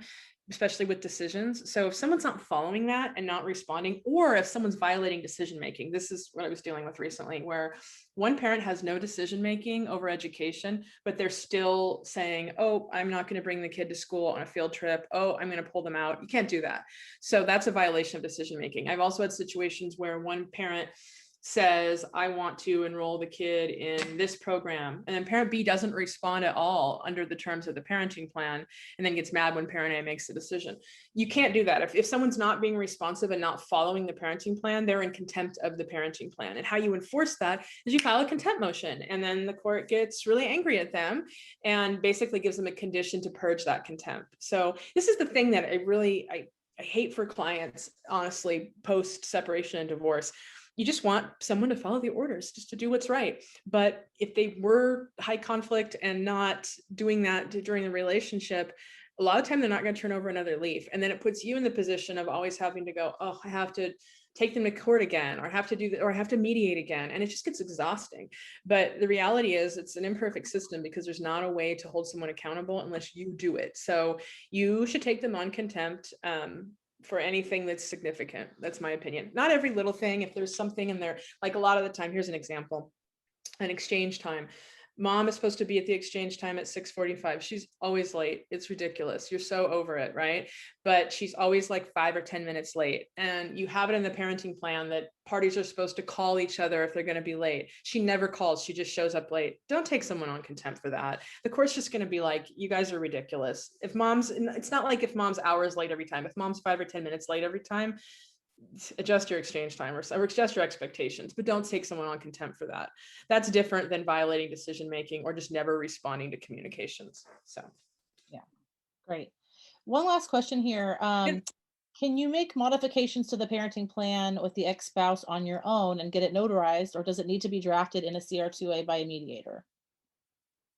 especially with decisions. So if someone's not following that and not responding, or if someone's violating decision-making, this is what I was dealing with recently, where one parent has no decision-making over education, but they're still saying, oh, I'm not going to bring the kid to school on a field trip. Oh, I'm going to pull them out. You can't do that. So that's a violation of decision-making. I've also had situations where one parent says, I want to enroll the kid in this program, and then parent B doesn't respond at all under the terms of the parenting plan, and then gets mad when parent A makes the decision. You can't do that. If someone's not being responsive and not following the parenting plan, they're in contempt of the parenting plan. And how you enforce that is you file a contempt motion, and then the court gets really angry at them and basically gives them a condition to purge that contempt. So this is the thing that I hate for clients, honestly, post separation and divorce. You just want someone to follow the orders, just to do what's right. But if they were high conflict and not doing that during the relationship, a lot of time they're not going to turn over another leaf. And then it puts you in the position of always having to go, oh, I have to take them to court again, or have to do that, or have to mediate again. And it just gets exhausting. But the reality is it's an imperfect system because there's not a way to hold someone accountable unless you do it. So you should take them on contempt for anything that's significant. That's my opinion. Not every little thing. If there's something in there, like a lot of the time, here's an example, an exchange time. Mom is supposed to be at the exchange time at 6:45. She's always late. It's ridiculous. You're so over it, right? But she's always like 5 or 10 minutes late. And you have it in the parenting plan that parties are supposed to call each other if they're going to be late. She never calls. She just shows up late. Don't take someone on contempt for that. The court's just going to be like, you guys are ridiculous. If mom's, it's not like if mom's hours late every time. If mom's 5 or 10 minutes late every time, adjust your exchange time or adjust your expectations, but don't take someone on contempt for that. That's different than violating decision making or just never responding to communications. So Yeah, great. One last question here. Can you make modifications to the parenting plan with the ex-spouse on your own and get it notarized, or does it need to be drafted in a CR2A by a mediator?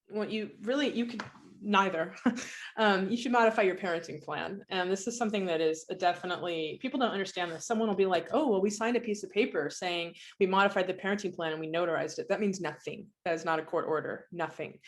Well, you could neither. You should modify your parenting plan. And this is something that is definitely, people don't understand this. Someone will be like, oh, well, we signed a piece of paper saying we modified the parenting plan and we notarized it. That means nothing. That is not a court order, nothing.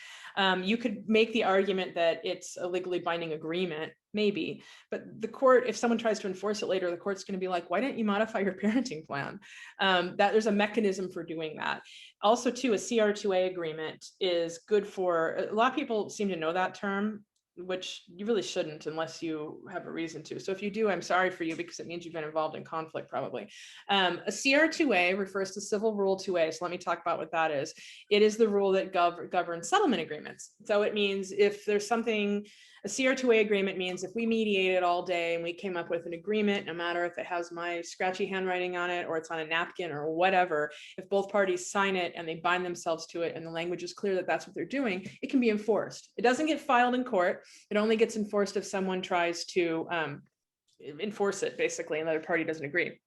You could make the argument that it's a legally binding agreement, maybe, but the court, if someone tries to enforce it later, the court's going to be like, why didn't you modify your parenting plan? That there's a mechanism for doing that. Also, too, a CR2A agreement is good for, a lot of people seem to know that term, which you really shouldn't unless you have a reason to. So if you do, I'm sorry for you because it means you've been involved in conflict probably. A CR2A refers to Civil Rule 2A. So let me talk about what that is. It is the rule that governs settlement agreements. So it means if there's something, a CR2A agreement means if we mediated all day and we came up with an agreement, no matter if it has my scratchy handwriting on it or it's on a napkin or whatever, if both parties sign it and they bind themselves to it and the language is clear that that's what they're doing, it can be enforced. It doesn't get filed in court. It only gets enforced if someone tries to enforce it, basically, and the other party doesn't agree.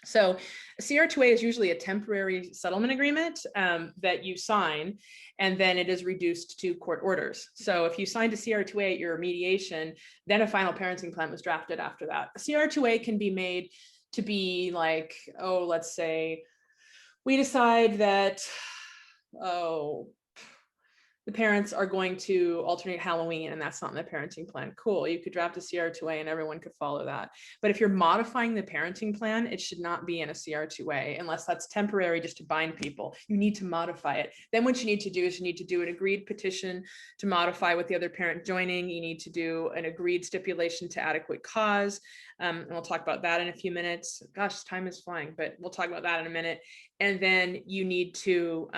So a CR2A is usually a temporary settlement agreement that you sign, and then it is reduced to court orders. So if you signed a CR2A at your mediation, then a final parenting plan was drafted after that. A CR2A can be made to be like, oh, let's say we decide that, oh, the parents are going to alternate Halloween and that's not in the parenting plan. Cool, you could draft a CR2A and everyone could follow that. But if you're modifying the parenting plan, it should not be in a CR2A unless that's temporary just to bind people. You need to modify it. Then what you need to do is you need to do an agreed petition to modify with the other parent joining. You need to do an agreed stipulation to adequate cause. And we'll talk about that in a few minutes. Gosh, time is flying, but we'll talk about that in a minute. And then you need to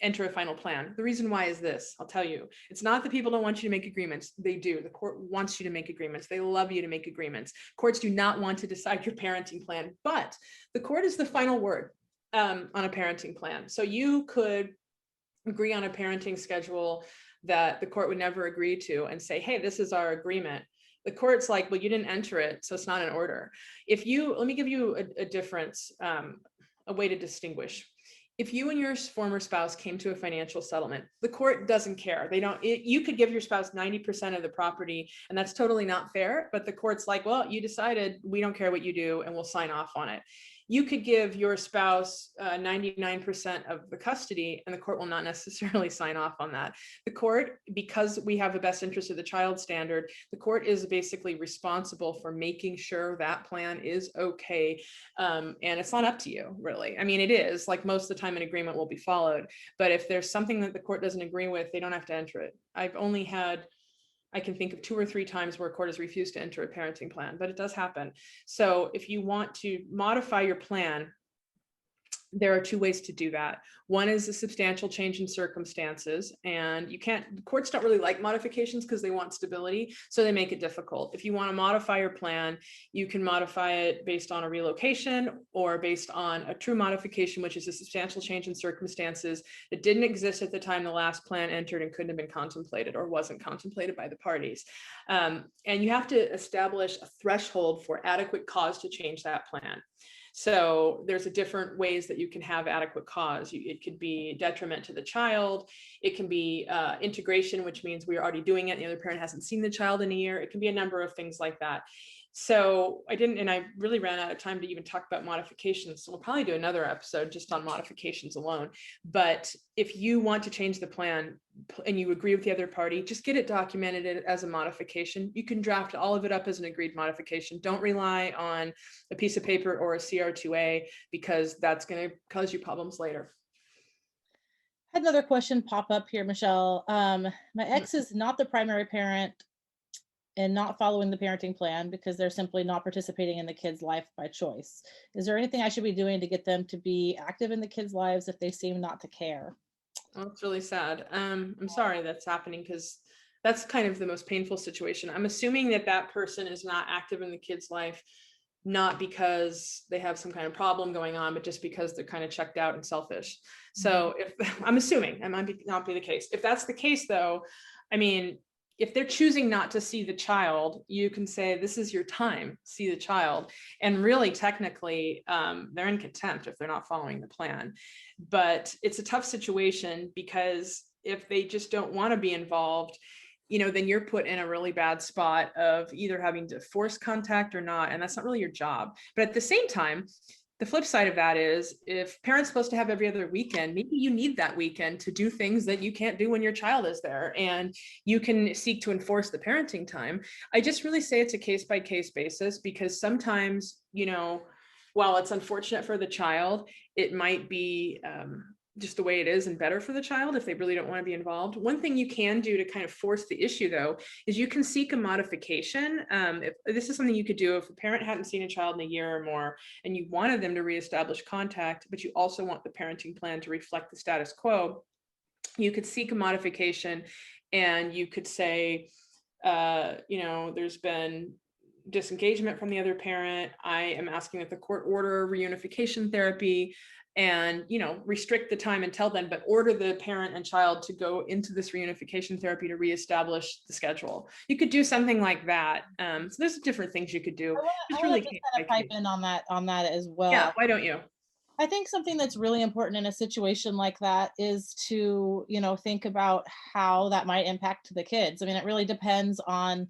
enter a final plan. The reason why is this, I'll tell you. It's not that people don't want you to make agreements. They do. The court wants you to make agreements. They love you to make agreements. Courts do not want to decide your parenting plan, but the court is the final word on a parenting plan. So you could agree on a parenting schedule that the court would never agree to and say, hey, this is our agreement. The court's like, well, you didn't enter it, so it's not an order. If you, let me give you a difference, a way to distinguish. If you and your former spouse came to a financial settlement, the court doesn't care. They don't, you could give your spouse 90% of the property and that's totally not fair, but the court's like, well, you decided, we don't care what you do and we'll sign off on it. You could give your spouse 99% of the custody and the court will not necessarily sign off on that. The court, because we have the best interest of the child standard, the court is basically responsible for making sure that plan is okay. And it's not up to you, really. I mean, it is, like most of the time an agreement will be followed, but if there's something that the court doesn't agree with, they don't have to enter it. I've only had, I can think of 2 or 3 times where a court has refused to enter a parenting plan, but it does happen. So if you want to modify your plan, there are 2 ways to do that. One is a substantial change in circumstances, and you can't, courts don't really like modifications because they want stability, so they make it difficult. If you want to modify your plan, you can modify it based on a relocation or based on a true modification, which is a substantial change in circumstances that didn't exist at the time the last plan entered and couldn't have been contemplated or wasn't contemplated by the parties. And you have to establish a threshold for adequate cause to change that plan. So there's a different ways that you can have adequate cause. It could be detriment to the child. It can be integration, which means we're already doing it and the other parent hasn't seen the child in a year. It can be a number of things like that. So I didn't, and I really ran out of time to even talk about modifications. So we'll probably do another episode just on modifications alone. But if you want to change the plan and you agree with the other party, just get it documented as a modification. You can draft all of it up as an agreed modification. Don't rely on a piece of paper or a CR2A, because that's going to cause you problems later. I had another question pop up here, Michelle. My ex is not the primary parent and not following the parenting plan because they're simply not participating in the kid's life by choice. Is there anything I should be doing to get them to be active in the kids' lives if they seem not to care? Well, it's really sad. I'm sorry that's happening, because that's kind of the most painful situation. I'm assuming that that person is not active in the kid's life, not because they have some kind of problem going on, but just because they're kind of checked out and selfish. So if I'm assuming, that might not be the case. If that's the case, though, I mean, if they're choosing not to see the child, you can say, this is your time, see the child. And really, technically, they're in contempt if they're not following the plan. But it's a tough situation, because if they just don't want to be involved, then you're put in a really bad spot of either having to force contact or not. And that's not really your job. But at the same time, the flip side of that is, if parents supposed to have every other weekend, maybe you need that weekend to do things that you can't do when your child is there, and you can seek to enforce the parenting time. I just really say it's a case by case basis, because sometimes, while it's unfortunate for the child, it might be just the way it is and better for the child if they really don't want to be involved. One thing you can do to kind of force the issue, though, is you can seek a modification. If this is something you could do if a parent hadn't seen a child in a year or more and you wanted them to reestablish contact, but you also want the parenting plan to reflect the status quo, you could seek a modification, and you could say, there's been disengagement from the other parent. I am asking that the court order reunification therapy, and restrict the time and tell them, but order the parent and child to go into this reunification therapy to reestablish the schedule. You could do something like that. So there's different things you could do. I want to just kind of pipe in on that as well. Yeah, why don't you? I think something that's really important in a situation like that is to, think about how that might impact the kids. I mean, it really depends on,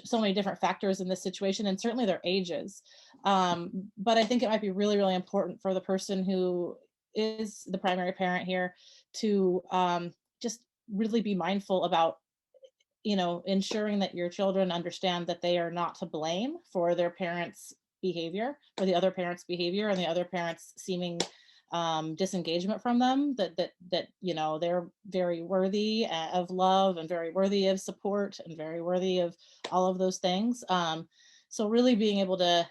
so many different factors in this situation, and certainly their ages. But I think it might be really, really important for the person who is the primary parent here to just really be mindful about, ensuring that your children understand that they are not to blame for their parents' behavior, or the other parents' behavior, and the other parents' seeming disengagement from them, that they're very worthy of love and very worthy of support and very worthy of all of those things. So really being able to,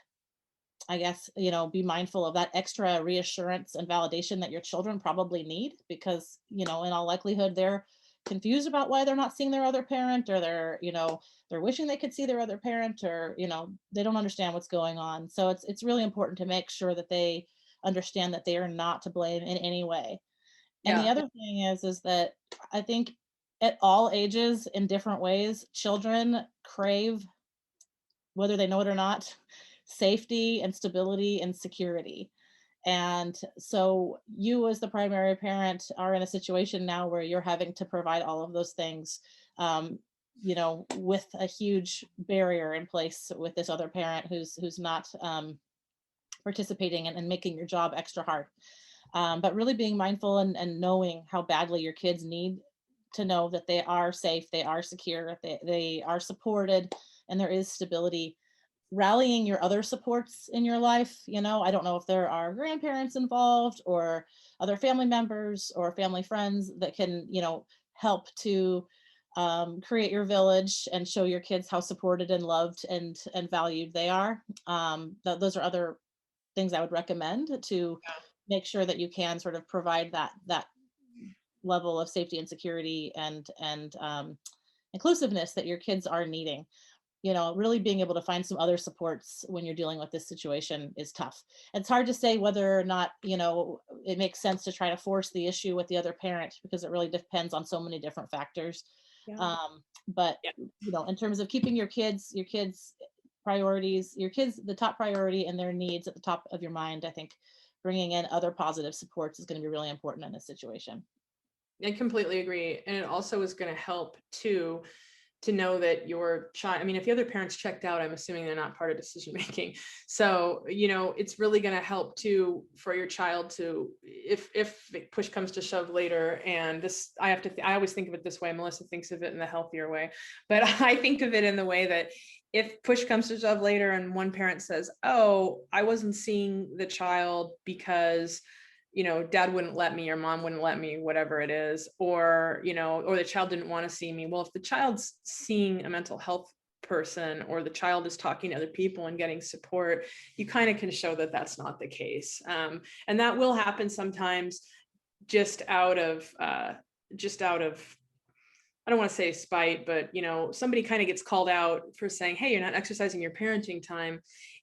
I guess, be mindful of that extra reassurance and validation that your children probably need, because, in all likelihood, they're confused about why they're not seeing their other parent, or they're wishing they could see their other parent, or, they don't understand what's going on. So it's really important to make sure that they understand that they are not to blame in any way. And the other thing is that I think at all ages, in different ways, children crave, whether they know it or not, safety and stability and security. And so you, as the primary parent, are in a situation now where you're having to provide all of those things, with a huge barrier in place with this other parent who's not participating and making your job extra hard. But really being mindful and knowing how badly your kids need to know that they are safe, they are secure, they are supported, and there is stability. Rallying your other supports in your life. I don't know if there are grandparents involved or other family members or family friends that can, help to create your village and show your kids how supported and loved and valued they are. Those are other things I would recommend to make sure that you can sort of provide that level of safety and security and inclusiveness that your kids are needing. Really being able to find some other supports when you're dealing with this situation is tough. It's hard to say whether or not, it makes sense to try to force the issue with the other parent, because it really depends on so many different factors. But in terms of keeping your kids priorities, the top priority, and their needs at the top of your mind, I think bringing in other positive supports is going to be really important in this situation. I completely agree. And it also is going to help too, to know that your child, I mean, if the other parent's checked out, I'm assuming they're not part of decision making. So, it's really going to help too for your child to, if push comes to shove later, and this, I always think of it this way. Melissa thinks of it in the healthier way, but I think of it in the way that if push comes to shove later and one parent says, oh, I wasn't seeing the child because dad wouldn't let me or mom wouldn't let me, whatever it is, or, or the child didn't want to see me. Well, if the child's seeing a mental health person or the child is talking to other people and getting support, you kind of can show that that's not the case. And that will happen sometimes just out of, I don't want to say spite, but, somebody kind of gets called out for saying, hey, you're not exercising your parenting time,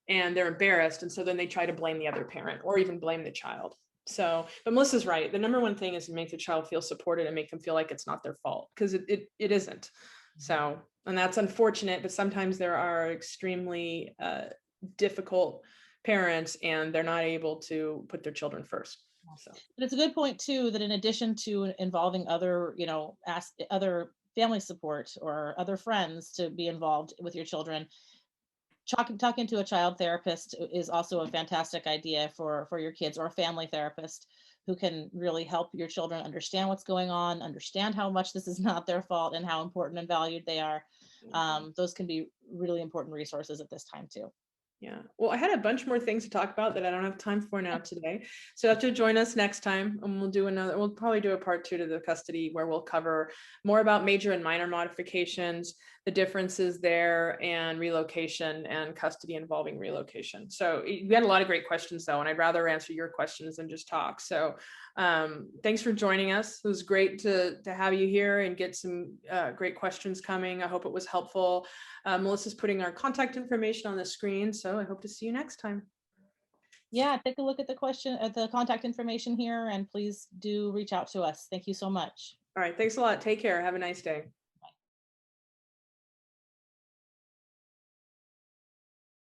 and they're embarrassed. And so then they try to blame the other parent or even blame the child. So, but Melissa's right. The number one thing is to make the child feel supported and make them feel like it's not their fault, because it isn't. So, and that's unfortunate, but sometimes there are extremely difficult parents and they're not able to put their children first. So. But it's a good point too, that in addition to involving other, other family support or other friends to be involved with your children, talking to a child therapist is also a fantastic idea for your kids, or a family therapist who can really help your children understand what's going on, understand how much this is not their fault and how important and valued they are. Those can be really important resources at this time too. Yeah. Well, I had a bunch more things to talk about that I don't have time for now today. So you have to join us next time, and we'll probably do a part 2 to the custody, where we'll cover more about major and minor modifications, the differences there, and relocation and custody involving relocation. So we had a lot of great questions though, and I'd rather answer your questions than just talk. So thanks for joining us. It was great to have you here and get some great questions coming. I hope it was helpful. Melissa's putting our contact information on the screen, so I hope to see you next time. Yeah, take a look at the contact information here, and please do reach out to us. Thank you so much. All right, thanks a lot. Take care. Have a nice day.